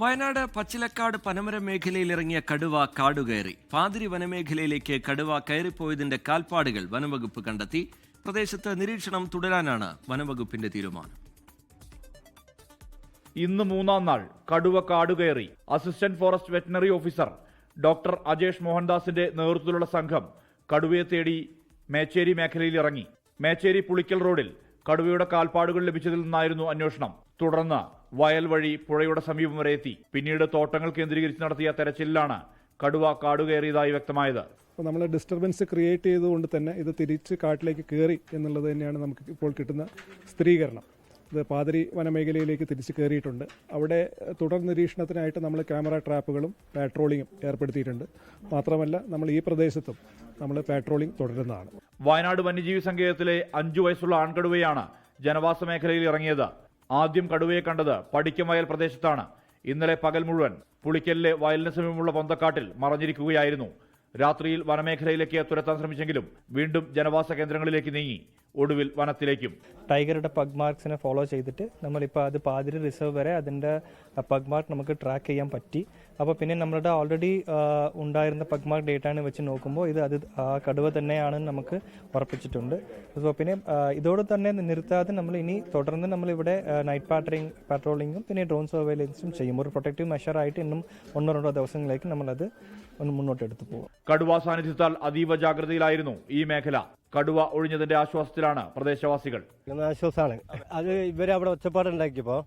വയനാട് പച്ചിലക്കാട് പനമര മേഖലയിൽ ഇറങ്ങിയ കടുവ കാടുകയറി. പാതിരി വനമേഖലയിലേക്ക് കടുവ കയറിപ്പോയതിന്റെ കാൽപ്പാടുകൾ വനംവകുപ്പ് കണ്ടെത്തി. പ്രദേശത്ത് നിരീക്ഷണം തുടരാനാണ് വനംവകുപ്പിന്റെ തീരുമാനം. ഇന്ന് മൂന്നാം നാൾ കടുവ കാടുകയറി. Assistant forest veterinary officer doctor Ajesh മോഹൻദാസിന്റെ നേതൃത്വത്തിലുള്ള സംഘം കടുവയെ തേടി മേച്ചേരി മേഖലയിൽ ഇറങ്ങി. മേച്ചേരി പുളിക്കൽ റോഡിൽ കടുവയുടെ കാൽപ്പാടുകൾ ലഭിച്ചതിൽ നിന്നായിരുന്നു അന്വേഷണം. തുടർന്ന് വയൽ വഴി പുഴയുടെ സമീപം വരെ എത്തി. പിന്നീട് തോട്ടങ്ങൾ കേന്ദ്രീകരിച്ച് നടത്തിയ തെരച്ചിലിലാണ് കടുവ കാടുകയറിയതായി വ്യക്തമായത്. അപ്പോൾ നമ്മൾ ഡിസ്റ്റർബൻസ് ക്രിയേറ്റ് ചെയ്തുകൊണ്ട് തന്നെ ഇത് തിരിച്ച് കാട്ടിലേക്ക് കയറി എന്നുള്ളത് തന്നെയാണ് നമുക്ക് ഇപ്പോൾ കിട്ടുന്ന സ്ഥിരീകരണം. ഇത് പാതിരി വനമേഖലയിലേക്ക് തിരിച്ച് കയറിയിട്ടുണ്ട്. അവിടെ തുടർ നിരീക്ഷണത്തിനായിട്ട് നമ്മൾ ക്യാമറ ട്രാപ്പുകളും പാട്രോളിങ്ങും ഏർപ്പെടുത്തിയിട്ടുണ്ട്. മാത്രമല്ല നമ്മൾ ഈ പ്രദേശത്തും നമ്മൾ പാട്രോളിംഗ് തുടരുന്നതാണ്. വയനാട് വന്യജീവി സങ്കേതത്തിലെ 5 വയസ്സുള്ള ആൺകടുവയാണ് ജനവാസ മേഖലയിൽ ഇറങ്ങിയത്. ആദ്യം കടുവയെ കണ്ടത് പടിക്കം വയൽ പ്രദേശത്താണ്. ഇന്നലെ പകൽ മുഴുവൻ പുളിക്കലിലെ വയലിന് സമീപമുള്ള പൊന്തക്കാട്ടിൽ മറഞ്ഞിരിക്കുകയായിരുന്നു. രാത്രിയിൽ വനമേഖലയിലേക്ക് തുരത്താൻ ശ്രമിച്ചെങ്കിലും വീണ്ടും ജനവാസ കേന്ദ്രങ്ങളിലേക്ക് നീങ്ങി. ഒടുവിൽ വനത്തിലേക്കും. ടൈഗറുടെ പഗ് മാർക്സിനെ ഫോളോ ചെയ്തിട്ട് നമ്മളിപ്പോൾ അത് പാതിരി റിസർവ് വരെ അതിൻ്റെ പഗ് മാർക്ക് നമുക്ക് ട്രാക്ക് ചെയ്യാൻ പറ്റി. അപ്പോൾ പിന്നെ നമ്മളുടെ ഓൾറെഡി ഉണ്ടായിരുന്ന പഗ് മാർക്ക് ഡേറ്റാണ് വെച്ച് നോക്കുമ്പോൾ അത് കടുവ തന്നെയാണെന്ന് നമുക്ക് ഉറപ്പിച്ചിട്ടുണ്ട്. അപ്പോൾ പിന്നെ ഇതോടെ തന്നെ നിർത്താതെ നമ്മൾ ഇനി തുടർന്ന് നമ്മളിവിടെ നൈറ്റ് പാട്രോളിങ്ങും പിന്നെ ഡ്രോൺ സർവൈലൻസും ചെയ്യും. ഒരു പ്രൊട്ടക്റ്റീവ് മെഷറായിട്ട് ഇന്നും 1-2 ദിവസങ്ങളിലേക്ക് നമ്മളത് ഒന്ന് മുന്നോട്ട് എടുത്തു പോകും. കടുവ സാന്നിധ്യത്താൽ അതീവ ജാഗ്രതയിലായിരുന്നു ഈ മേഖല. കടുവ ഒഴിഞ്ഞതിന്റെ ആശ്വാസത്തിലാണ് പ്രദേശവാസികൾ. ആശ്വാസമാണ്. അത് ഇവരവിടെ ഒച്ചപ്പാടുണ്ടാക്കിയപ്പോൾ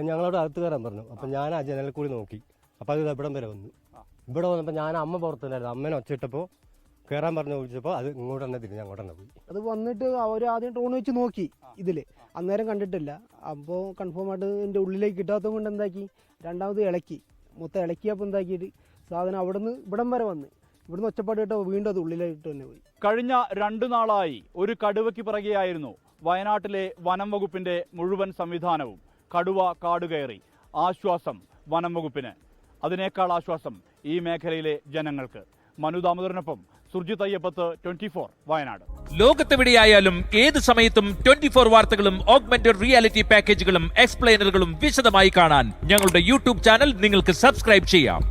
ഞങ്ങളവിടെ അകത്ത് കയറാൻ പറഞ്ഞു. അപ്പം ഞാൻ ആ ജനലിൽ കൂടി നോക്കി. അപ്പം അത് ഇവിടം വരെ വന്നു. ഇവിടെ വന്നപ്പോൾ ഞാൻ അമ്മ പുറത്തുണ്ടായിരുന്നു. അമ്മേനെ ഒച്ചിട്ടപ്പോൾ കയറാൻ പറഞ്ഞു വിളിച്ചപ്പോൾ അത് ഇങ്ങോട്ട് തന്നെ തിരിഞ്ഞ് അങ്ങോട്ട് തന്നെ പോയി. അത് വന്നിട്ട് അവർ ആദ്യം ഡ്രോൺ വെച്ച് നോക്കി. ഇതിൽ അന്നേരം കണ്ടിട്ടില്ല. അപ്പോൾ കൺഫേം ആയിട്ട് എൻ്റെ ഉള്ളിലേക്ക് കിട്ടാത്തത് കൊണ്ട് എന്താക്കി, രണ്ടാമത് ഇളക്കി. മൊത്തം ഇളക്കിയപ്പോൾ എന്താക്കിയിട്ട് സാധനം അവിടുന്ന് ഇവിടം വരെ വന്ന് ഇവിടുന്ന് ഒച്ചപ്പാട് കേട്ടോ വീണ്ടും അത് ഉള്ളിലായിട്ട് തന്നെ പോയി. കഴിഞ്ഞ 2 നാളായി ഒരു കടുവയ്ക്ക് പിറകെയായിരുന്നു വയനാട്ടിലെ വനം വകുപ്പിന്റെ മുഴുവൻ സംവിധാനവും. കടുവ കാടുകയറി. ആശ്വാസം വനം വകുപ്പിന്. അതിനേക്കാൾ ആശ്വാസം ഈ മേഖലയിലെ ജനങ്ങൾക്ക്. മനു ദാമോദരനൊപ്പം സുർജിത് അയ്യപ്പത്ത്, 24 വയനാട്. ലോകത്തെവിടെയായാലും ഏത് സമയത്തും 24 വാർത്തകളും ഓഗ്മെന്റഡ് റിയാലിറ്റി പാക്കേജുകളും എക്സ്പ്ലെയിനറുകളും വിശദമായി കാണാൻ ഞങ്ങളുടെ യൂട്യൂബ് ചാനൽ നിങ്ങൾക്ക് സബ്സ്ക്രൈബ് ചെയ്യാം.